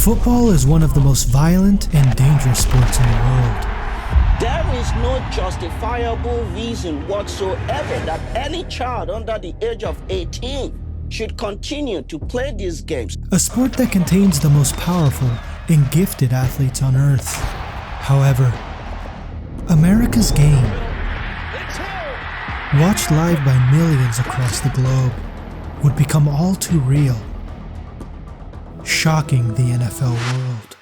Football is one of the most violent and dangerous sports in the world. There is no justifiable reason whatsoever that any child under the age of 18 should continue to play these games. A sport that contains the most powerful and gifted athletes on earth. However, America's Game, watched live by millions across the globe, would become all too real, shocking the NFL world.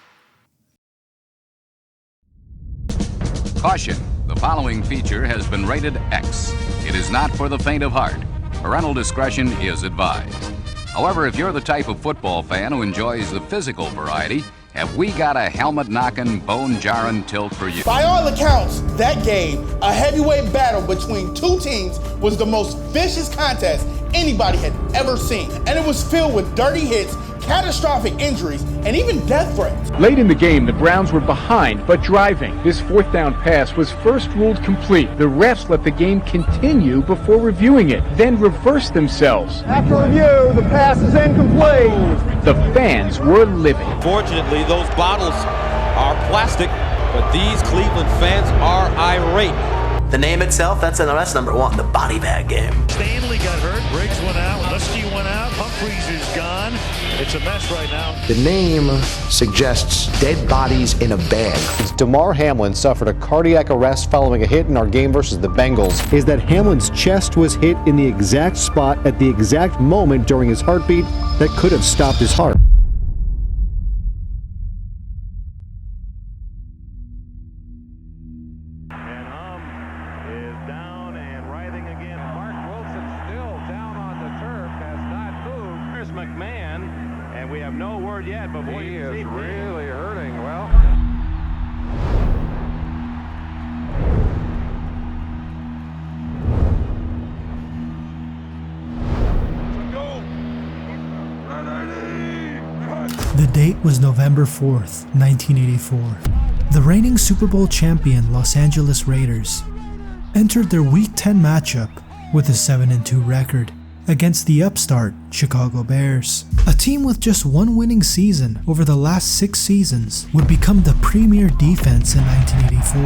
Caution, the following feature has been rated X. It is not for the faint of heart. Parental discretion is advised. However, if you're the type of football fan who enjoys the physical variety, have we got a helmet-knocking, bone-jarring tilt for you. By all accounts, that game, a heavyweight battle between two teams, was the most vicious contest anybody had ever seen. And it was filled with dirty hits, catastrophic injuries, and even death threats. Late in the game, the Browns were behind, but driving. This fourth down pass was first ruled complete. The refs let the game continue before reviewing it, then reversed themselves. After review, the pass is incomplete. The fans were livid. Fortunately, those bottles are plastic, but these Cleveland fans are irate. The name itself, that's number one, the Bodybag Game. Stanley got hurt, Briggs went out, Lusky went out, Humphreys is gone. It's a mess right now. The name suggests dead bodies in a bag. Damar Hamlin suffered a cardiac arrest following a hit in our game versus the Bengals. Is that Hamlin's chest was hit in the exact spot at the exact moment during his heartbeat that could have stopped his heart. And we have no word yet, but boy, he is really hurting. Well, The date was November 4th, 1984. The reigning Super Bowl champion Los Angeles Raiders entered their Week 10 matchup with a 7-2 record against the upstart Chicago Bears. A team with just one winning season over the last 6 seasons would become the premier defense in 1984.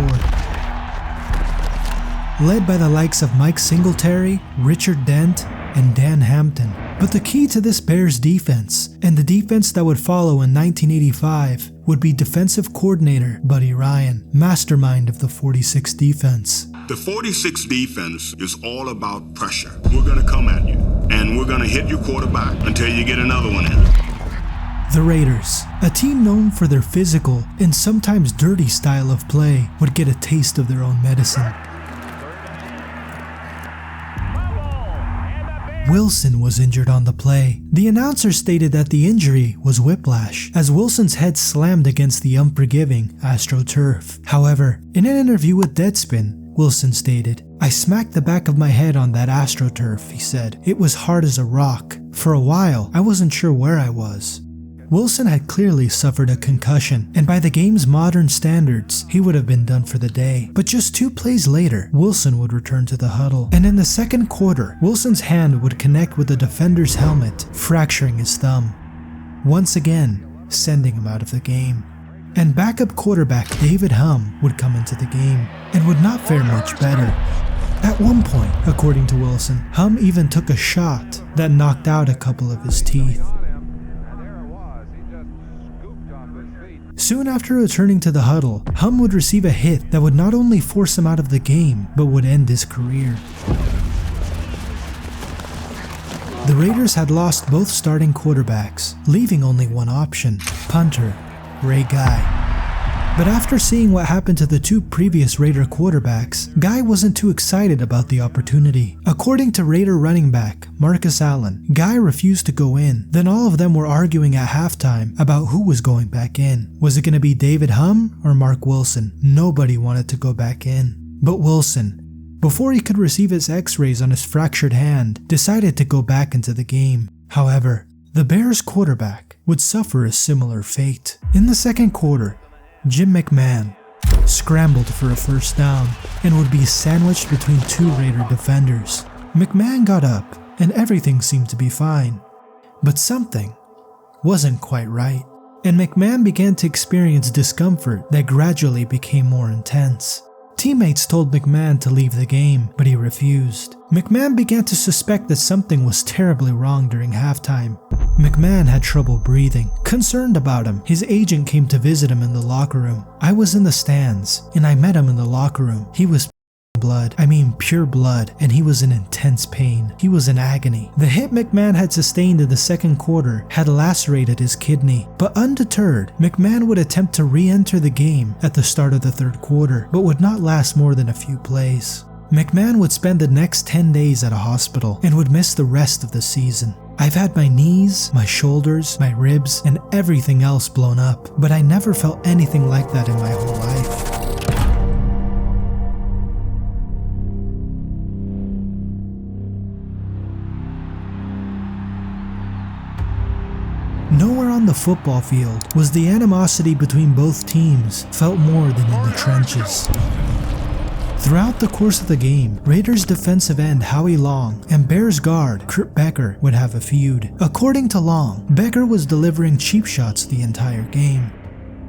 Led by the likes of Mike Singletary, Richard Dent, and Dan Hampton. But the key to this Bears defense, and the defense that would follow in 1985, would be defensive coordinator Buddy Ryan, mastermind of the 46th defense. The 46th defense is all about pressure. We're going to come at you, and we're going to hit your quarterback until you get another one in. The Raiders, a team known for their physical and sometimes dirty style of play, would get a taste of their own medicine. Wilson was injured on the play. The announcer stated that the injury was whiplash, as Wilson's head slammed against the unforgiving AstroTurf. However, in an interview with Deadspin, Wilson stated, "I smacked the back of my head on that AstroTurf," he said. "It was hard as a rock. For a while, I wasn't sure where I was." Wilson had clearly suffered a concussion, and by the game's modern standards, he would have been done for the day. But just 2 plays later, Wilson would return to the huddle, and in the second quarter, Wilson's hand would connect with the defender's helmet, fracturing his thumb. Once again, sending him out of the game. And backup quarterback David Humm would come into the game, and would not fare much better. At one point, according to Wilson, Humm even took a shot that knocked out a couple of his teeth. Soon after returning to the huddle, Humm would receive a hit that would not only force him out of the game, but would end his career. The Raiders had lost both starting quarterbacks, leaving only one option, punter Ray Guy. But after seeing what happened to the 2 previous Raider quarterbacks, Guy wasn't too excited about the opportunity. According to Raider running back Marcus Allen, Guy refused to go in. Then all of them were arguing at halftime about who was going back in. Was it going to be David Humm or Mark Wilson? Nobody wanted to go back in. But Wilson, before he could receive his x-rays on his fractured hand, decided to go back into the game. However, the Bears quarterback would suffer a similar fate. In the second quarter, Jim McMahon scrambled for a first down and would be sandwiched between 2 Raider defenders. McMahon got up and everything seemed to be fine, but something wasn't quite right. and McMahon began to experience discomfort that gradually became more intense. Teammates told McMahon to leave the game, but he refused. McMahon began to suspect that something was terribly wrong during halftime. McMahon had trouble breathing. Concerned about him, his agent came to visit him in the locker room. I was in the stands, and I met him in the locker room. He was pure blood, and he was in intense pain. He was in agony. The hit McMahon had sustained in the second quarter had lacerated his kidney, but undeterred, McMahon would attempt to re-enter the game at the start of the third quarter, but would not last more than a few plays. McMahon would spend the next 10 days at a hospital and would miss the rest of the season. I've had my knees, my shoulders, my ribs, and everything else blown up, but I never felt anything like that in my whole life. Nowhere on the football field was the animosity between both teams felt more than in the trenches. Throughout the course of the game, Raiders defensive end Howie Long and Bears guard Kurt Becker would have a feud. According to Long, Becker was delivering cheap shots the entire game,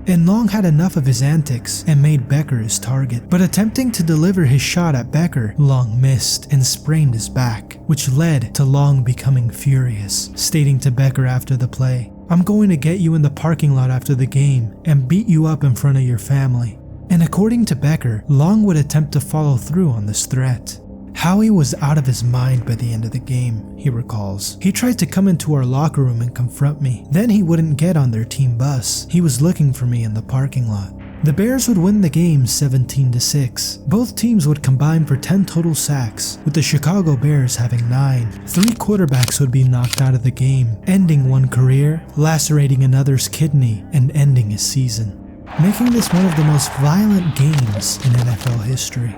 and Long had enough of his antics and made Becker his target. But attempting to deliver his shot at Becker, Long missed and sprained his back, which led to Long becoming furious, stating to Becker after the play, "I'm going to get you in the parking lot after the game and beat you up in front of your family." And according to Becker, Long would attempt to follow through on this threat. Howie was out of his mind by the end of the game, he recalls. He tried to come into our locker room and confront me. Then he wouldn't get on their team bus. He was looking for me in the parking lot. The Bears would win the game 17-6. Both teams would combine for 10 total sacks, with the Chicago Bears having 9. 3 quarterbacks would be knocked out of the game, ending one career, lacerating another's kidney, and ending his season, making this one of the most violent games in NFL history.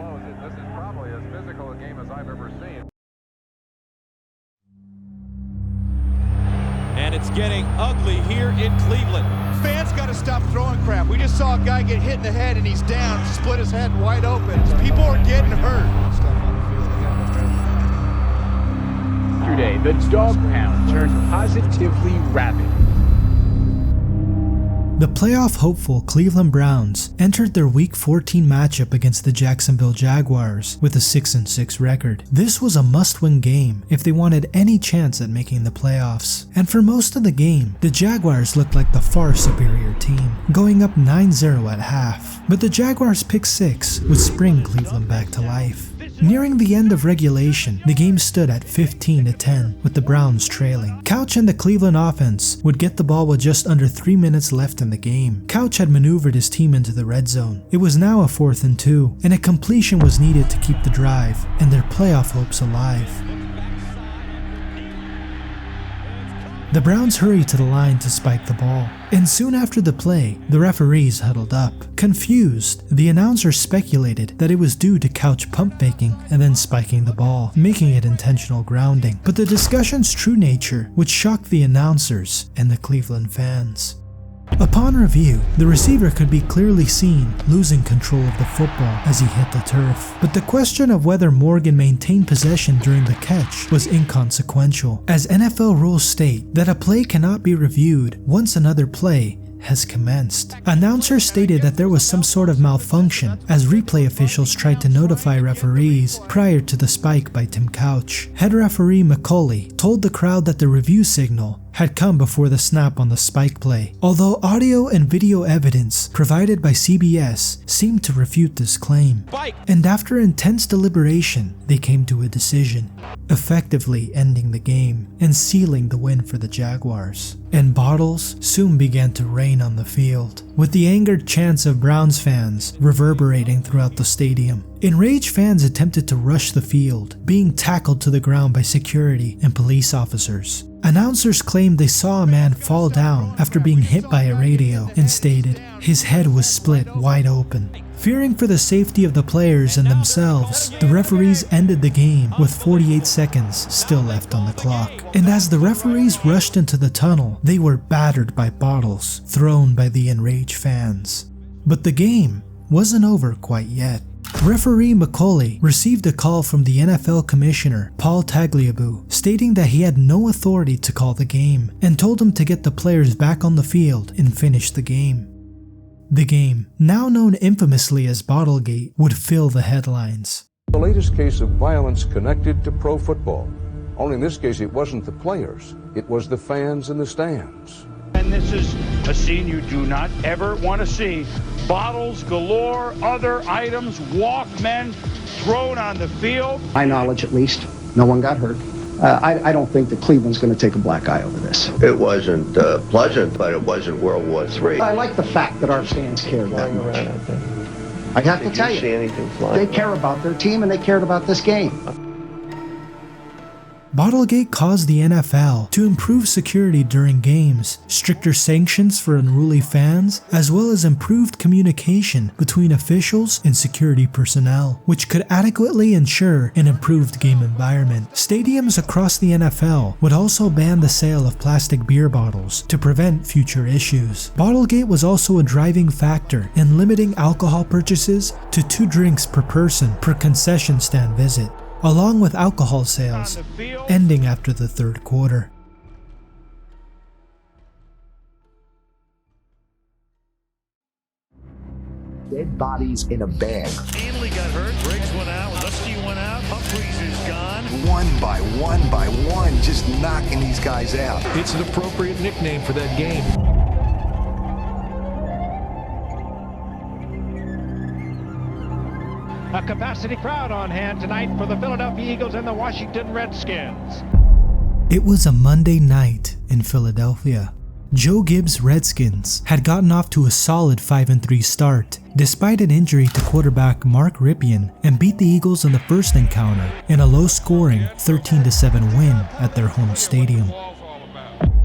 And it's getting ugly here in Cleveland. Fans got to stop throwing crap. We just saw a guy get hit in the head and he's down, split his head wide open. People are getting hurt. Yesterday, the dog pound turned positively rabid. The playoff hopeful Cleveland Browns entered their Week 14 matchup against the Jacksonville Jaguars with a 6-6 record. This was a must-win game if they wanted any chance at making the playoffs. And for most of the game, the Jaguars looked like the far superior team, going up 9-0 at half. But the Jaguars' pick 6 would spring Cleveland back to life. Nearing the end of regulation, the game stood at 15-10, with the Browns trailing. Couch and the Cleveland offense would get the ball with just under 3 minutes left in the game. Couch had maneuvered his team into the red zone. It was now a 4th and 2, and a completion was needed to keep the drive and their playoff hopes alive. The Browns hurried to the line to spike the ball, and soon after the play, the referees huddled up. Confused, the announcer speculated that it was due to Couch pump faking and then spiking the ball, making it intentional grounding. But the discussion's true nature would shock the announcers and the Cleveland fans. Upon review, the receiver could be clearly seen losing control of the football as he hit the turf. But the question of whether Morgan maintained possession during the catch was inconsequential, as NFL rules state that a play cannot be reviewed once another play has commenced. Announcers stated that there was some sort of malfunction as replay officials tried to notify referees prior to the spike by Tim Couch. Head referee McCauley told the crowd that the review signal had come before the snap on the spike play, although audio and video evidence provided by CBS seemed to refute this claim. And after intense deliberation, they came to a decision, effectively ending the game and sealing the win for the Jaguars. And bottles soon began to rain on the field, with the angered chants of Browns fans reverberating throughout the stadium. Enraged fans attempted to rush the field, being tackled to the ground by security and police officers. Announcers claimed they saw a man fall down after being hit by a radio and stated his head was split wide open. Fearing for the safety of the players and themselves, the referees ended the game with 48 seconds still left on the clock. And as the referees rushed into the tunnel, they were battered by bottles thrown by the enraged fans. But the game wasn't over quite yet. Referee Macaulay received a call from the NFL commissioner, Paul Tagliabue, stating that he had no authority to call the game and told him to get the players back on the field and finish the game. The game, now known infamously as Bottlegate, would fill the headlines. The latest case of violence connected to pro football. Only in this case it wasn't the players, it was the fans in the stands. And this is a scene you do not ever want to see. Bottles galore, other items, Walkmen thrown on the field. My knowledge, at least, no one got hurt. I don't think that Cleveland's going to take a black eye over this. It wasn't pleasant, but it wasn't World War III. I like the fact that our fans cared that much. I have to tell you, they care about their team and they cared about this game. Bottlegate caused the NFL to improve security during games, stricter sanctions for unruly fans, as well as improved communication between officials and security personnel, which could adequately ensure an improved game environment. Stadiums across the NFL would also ban the sale of plastic beer bottles to prevent future issues. Bottlegate was also a driving factor in limiting alcohol purchases to 2 drinks per person per concession stand visit, along with alcohol sales ending after the 3rd quarter. Dead bodies in a bag. Stanley got hurt, Briggs went out, Lusky went out, Humphreys is gone. One by one, just knocking these guys out. It's an appropriate nickname for that game. A capacity crowd on hand tonight for the Philadelphia Eagles and the Washington Redskins. It was a Monday night in Philadelphia. Joe Gibbs' Redskins had gotten off to a solid 5-3 start, despite an injury to quarterback Mark Rypien, and beat the Eagles in the first encounter in a low-scoring 13-7 win at their home stadium.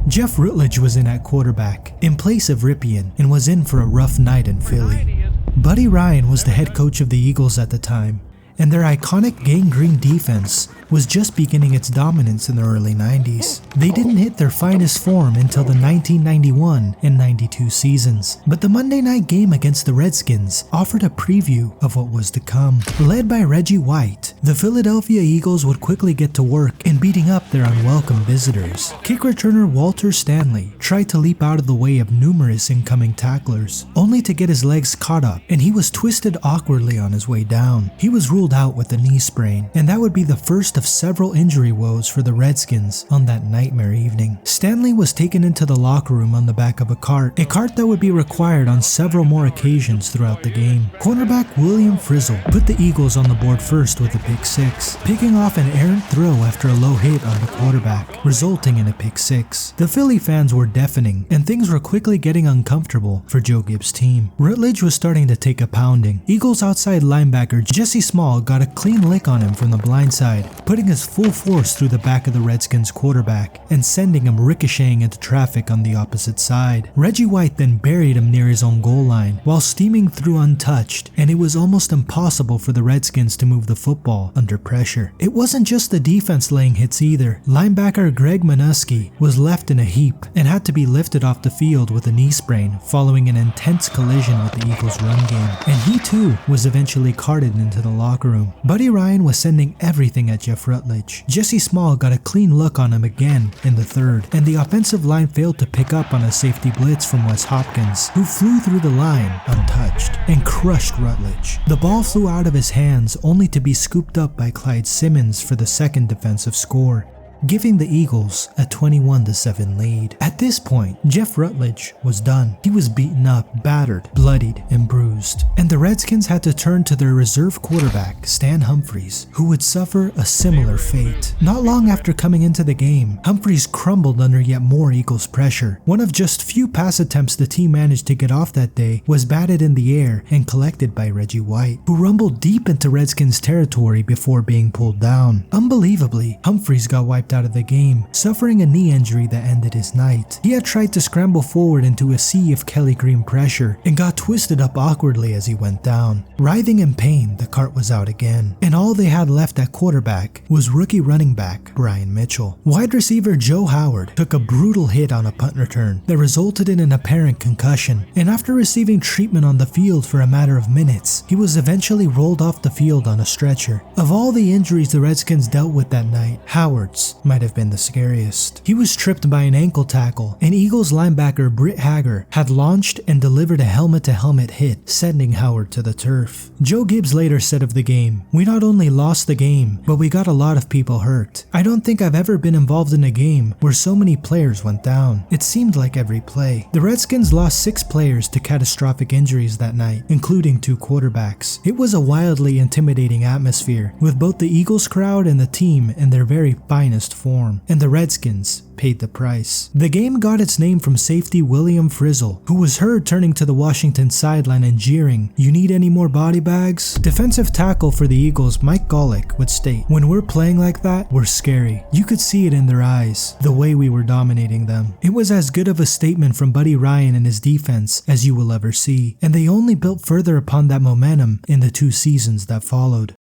Jeff Rutledge was in at quarterback in place of Rypien and was in for a rough night in Philly. Buddy Ryan was the head coach of the Eagles at the time, and their iconic gangrene defense was just beginning its dominance in the early 90s. They didn't hit their finest form until the 1991 and 92 seasons, but the Monday night game against the Redskins offered a preview of what was to come. Led by Reggie White, the Philadelphia Eagles would quickly get to work in beating up their unwelcome visitors. Kick returner Walter Stanley tried to leap out of the way of numerous incoming tacklers, only to get his legs caught up, and he was twisted awkwardly on his way down. He was ruled out with a knee sprain, and that would be the first of several injury woes for the Redskins on that nightmare evening. Stanley was taken into the locker room on the back of a cart that would be required on several more occasions throughout the game. Cornerback William Frizzle put the Eagles on the board first with a pick 6, picking off an errant throw after a low hit on the quarterback, resulting in a pick 6. The Philly fans were deafening, and things were quickly getting uncomfortable for Joe Gibbs' team. Rutledge was starting to take a pounding. Eagles outside linebacker Jesse Small got a clean lick on him from the blind side, putting his full force through the back of the Redskins quarterback and sending him ricocheting into traffic on the opposite side. Reggie White then buried him near his own goal line while steaming through untouched, and it was almost impossible for the Redskins to move the football under pressure. It wasn't just the defense laying hits either. Linebacker Greg Minuski was left in a heap and had to be lifted off the field with a knee sprain following an intense collision with the Eagles' run game, and he too was eventually carted into the locker room. Buddy Ryan was sending everything at Jeff Rutledge. Jesse Small got a clean look on him again in the 3rd, and the offensive line failed to pick up on a safety blitz from Wes Hopkins, who flew through the line untouched and crushed Rutledge. The ball flew out of his hands only to be scooped up by Clyde Simmons for the 2nd defensive score, giving the Eagles a 21-7 lead. At this point, Jeff Rutledge was done. He was beaten up, battered, bloodied, and bruised, and the Redskins had to turn to their reserve quarterback, Stan Humphreys, who would suffer a similar fate. Not long after coming into the game, Humphreys crumbled under yet more Eagles pressure. One of just few pass attempts the team managed to get off that day was batted in the air and collected by Reggie White, who rumbled deep into Redskins territory before being pulled down. Unbelievably, Humphreys got wiped wiped out of the game, suffering a knee injury that ended his night. He had tried to scramble forward into a sea of Kelly Green pressure and got twisted up awkwardly as he went down. Writhing in pain, the cart was out again, and all they had left at quarterback was rookie running back Brian Mitchell. Wide receiver Joe Howard took a brutal hit on a punt return that resulted in an apparent concussion, and after receiving treatment on the field for a matter of minutes, he was eventually rolled off the field on a stretcher. Of all the injuries the Redskins dealt with that night, Howard's might have been the scariest. He was tripped by an ankle tackle, and Eagles linebacker Britt Hager had launched and delivered a helmet-to-helmet hit, sending Howard to the turf. Joe Gibbs later said of the game, "We not only lost the game, but we got a lot of people hurt. I don't think I've ever been involved in a game where so many players went down. It seemed like every play." The Redskins lost 6 players to catastrophic injuries that night, including 2 quarterbacks. It was a wildly intimidating atmosphere, with both the Eagles crowd and the team in their very finest form, and the Redskins paid the price. The game got its name from safety William Frizzle, who was heard turning to the Washington sideline and jeering, "You need any more body bags?" Defensive tackle for the Eagles Mike Golick would state, "When we're playing like that, we're scary. You could see it in their eyes, the way we were dominating them." It was as good of a statement from Buddy Ryan and his defense as you will ever see, and they only built further upon that momentum in the 2 seasons that followed.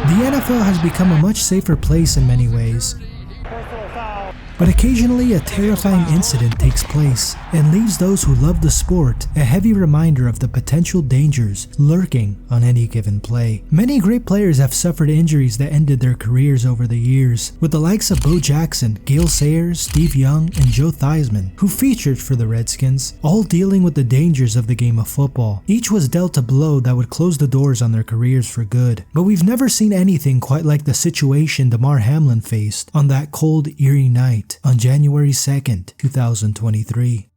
The NFL has become a much safer place in many ways, but occasionally a terrifying incident takes place and leaves those who love the sport a heavy reminder of the potential dangers lurking on any given play. Many great players have suffered injuries that ended their careers over the years, with the likes of Bo Jackson, Gale Sayers, Steve Young, and Joe Theismann, who featured for the Redskins, all dealing with the dangers of the game of football. Each was dealt a blow that would close the doors on their careers for good, but we've never seen anything quite like the situation Damar Hamlin faced on that cold, eerie night on January 2nd, 2023.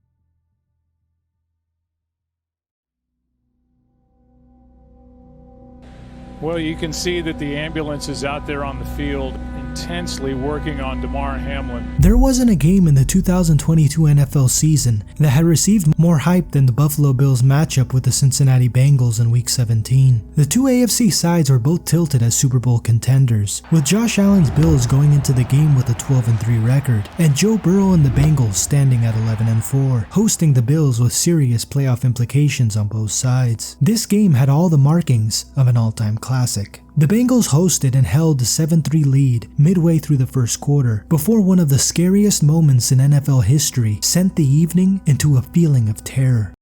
Well, you can see that the ambulance is out there on the field, intensely working on Damar Hamlin. There wasn't a game in the 2022 NFL season that had received more hype than the Buffalo Bills matchup with the Cincinnati Bengals in Week 17. The 2 AFC sides were both tilted as Super Bowl contenders, with Josh Allen's Bills going into the game with a 12-3 record, and Joe Burrow and the Bengals standing at 11-4, hosting the Bills with serious playoff implications on both sides. This game had all the markings of an all-time classic. The Bengals hosted and held a 7-3 lead midway through the first quarter, before one of the scariest moments in NFL history sent the evening into a feeling of terror.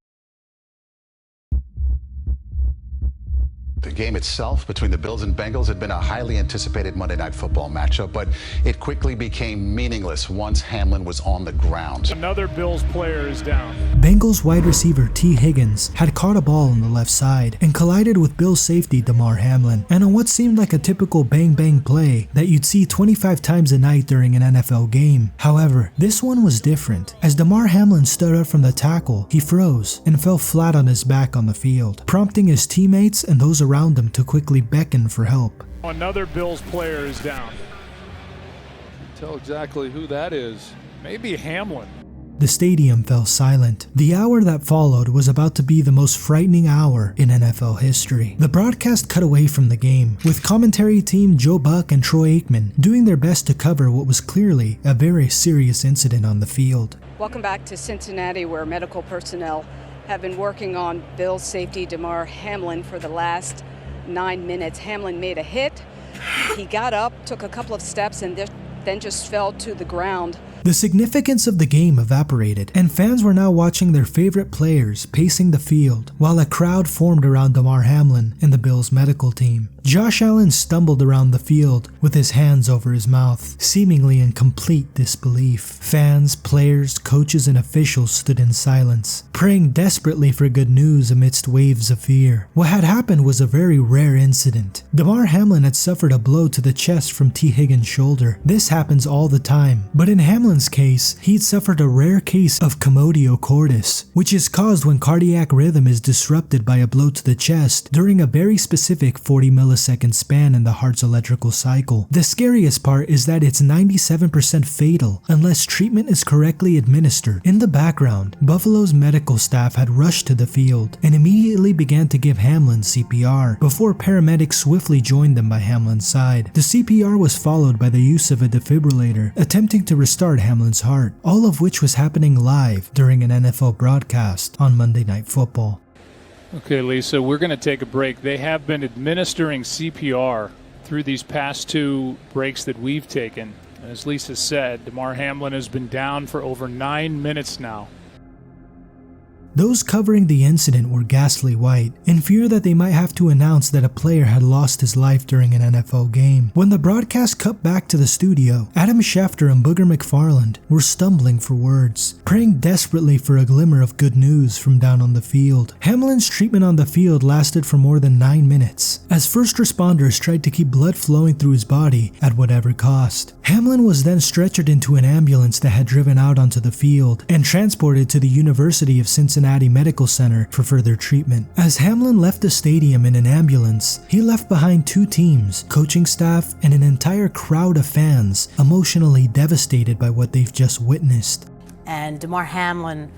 The game itself between the Bills and Bengals had been a highly anticipated Monday Night Football matchup, but it quickly became meaningless once Hamlin was on the ground. Another Bills player is down. Bengals wide receiver T. Higgins had caught a ball on the left side and collided with Bills safety Damar Hamlin, and on what seemed like a typical bang-bang play that you'd see 25 times a night during an NFL game. However, this one was different. As Damar Hamlin stood up from the tackle, he froze and fell flat on his back on the field, prompting his teammates and those around him to quickly beckon for help. Another Bills player is down. Tell exactly who that is. Maybe Hamlin. The stadium fell silent. The hour that followed was about to be the most frightening hour in NFL history. The broadcast cut away from the game, with commentary team Joe Buck and Troy Aikman doing their best to cover what was clearly a very serious incident on the field. Welcome back to Cincinnati, where medical personnel have been working on Bills safety Damar Hamlin for the last 9 minutes. Hamlin made a hit. He got up, took a couple of steps, and then just fell to the ground. The significance of the game evaporated, and fans were now watching their favorite players pacing the field, while a crowd formed around Damar Hamlin and the Bills medical team. Josh Allen stumbled around the field with his hands over his mouth, seemingly in complete disbelief. Fans, players, coaches, and officials stood in silence, praying desperately for good news amidst waves of fear. What had happened was a very rare incident. Damar Hamlin had suffered a blow to the chest from T. Higgins' shoulder. This happens all the time, but in Hamlin's Hamlin's case, he'd suffered a rare case of commotio cordis, which is caused when cardiac rhythm is disrupted by a blow to the chest during a very specific 40 millisecond span in the heart's electrical cycle. The scariest part is that it's 97% fatal unless treatment is correctly administered. In the background, Buffalo's medical staff had rushed to the field and immediately began to give Hamlin CPR before paramedics swiftly joined them by Hamlin's side. The CPR was followed by the use of a defibrillator, attempting to restart Hamlin's heart, all of which was happening live during an NFL broadcast on Monday Night Football. Okay, Lisa, we're going to take a break. They have been administering CPR through these past 2 breaks that we've taken. As Lisa said, Damar Hamlin has been down for over 9 minutes now. Those covering the incident were ghastly white, in fear that they might have to announce that a player had lost his life during an NFL game. When the broadcast cut back to the studio, Adam Schefter and Booger McFarland were stumbling for words, praying desperately for a glimmer of good news from down on the field. Hamlin's treatment on the field lasted for more than 9 minutes, as first responders tried to keep blood flowing through his body at whatever cost. Hamlin was then stretchered into an ambulance that had driven out onto the field and transported to the University of Cincinnati Medical Center for further treatment. As Hamlin left the stadium in an ambulance, he left behind 2 teams, coaching staff, and an entire crowd of fans emotionally devastated by what they've just witnessed. And Damar Hamlin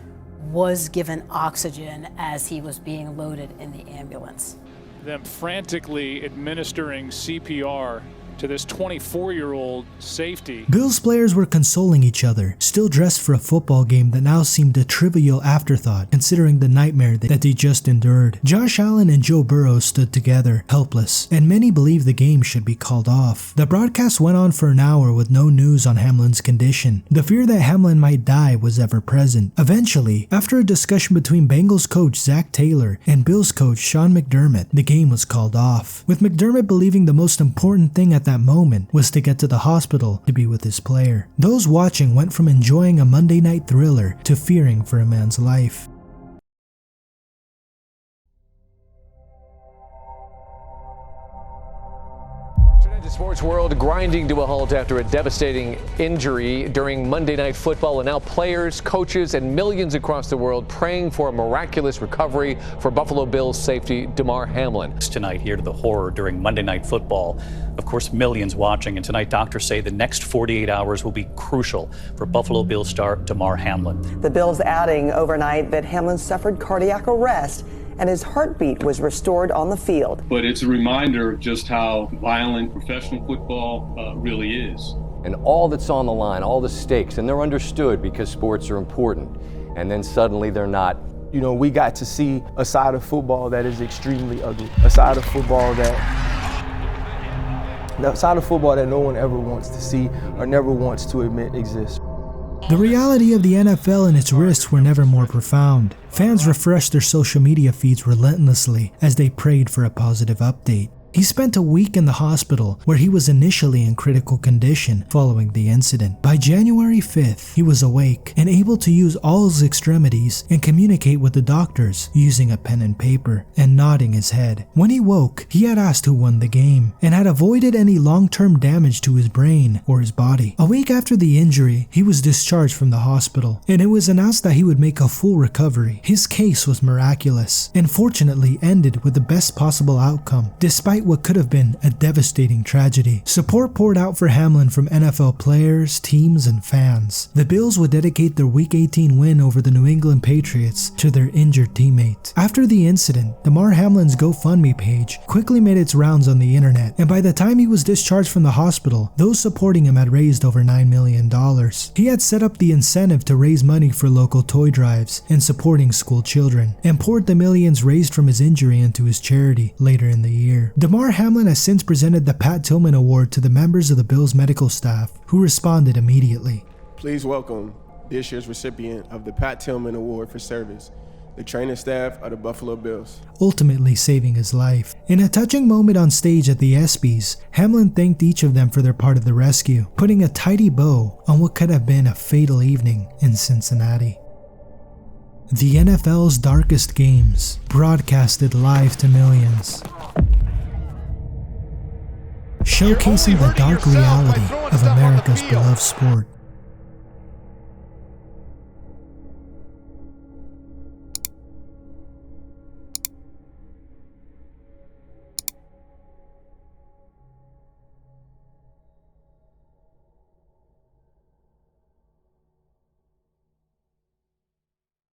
was given oxygen as he was being loaded in the ambulance. Them frantically administering CPR to this 24-year-old safety. Bills players were consoling each other, still dressed for a football game that now seemed a trivial afterthought considering the nightmare that they just endured. Josh Allen and Joe Burrow stood together, helpless, and many believed the game should be called off. The broadcast went on for an hour with no news on Hamlin's condition. The fear that Hamlin might die was ever present. Eventually, after a discussion between Bengals coach Zach Taylor and Bills coach Sean McDermott, the game was called off, with McDermott believing the most important thing at that moment was to get to the hospital to be with his player. Those watching went from enjoying a Monday night thriller to fearing for a man's life. The sports world grinding to a halt after a devastating injury during Monday Night Football, and now players, coaches, and millions across the world praying for a miraculous recovery for Buffalo Bills safety Damar Hamlin. Tonight, here to the horror during Monday Night Football. Of course, millions watching, and tonight doctors say the next 48 hours will be crucial for Buffalo Bills star Damar Hamlin. The Bills adding overnight that Hamlin suffered cardiac arrest and his heartbeat was restored on the field. But it's a reminder of just how violent professional football really is. And all that's on the line, all the stakes, and they're understood because sports are important. And then suddenly they're not. You know, we got to see a side of football that is extremely ugly, a side of football that no one ever wants to see or never wants to admit exists. The reality of the NFL and its risks were never more profound. Fans refreshed their social media feeds relentlessly as they prayed for a positive update. He spent a week in the hospital where he was initially in critical condition following the incident. By January 5th, he was awake and able to use all his extremities and communicate with the doctors using a pen and paper and nodding his head. When he woke, he had asked who won the game and had avoided any long-term damage to his brain or his body. A week after the injury, he was discharged from the hospital and it was announced that he would make a full recovery. His case was miraculous and fortunately ended with the best possible outcome, despite what could have been a devastating tragedy. Support poured out for Hamlin from NFL players, teams, and fans. The Bills would dedicate their Week 18 win over the New England Patriots to their injured teammate. After the incident, Damar Hamlin's GoFundMe page quickly made its rounds on the internet, and by the time he was discharged from the hospital, those supporting him had raised over $9 million. He had set up the incentive to raise money for local toy drives and supporting school children, and poured the millions raised from his injury into his charity later in the year. Damar Hamlin has since presented the Pat Tillman Award to the members of the Bills medical staff, who responded immediately. Please welcome this year's recipient of the Pat Tillman Award for Service, the training staff of the Buffalo Bills. Ultimately saving his life. In a touching moment on stage at the ESPYs, Hamlin thanked each of them for their part of the rescue, putting a tidy bow on what could have been a fatal evening in Cincinnati. The NFL's darkest games, broadcasted live to millions, showcasing the dark reality of America's beloved sport.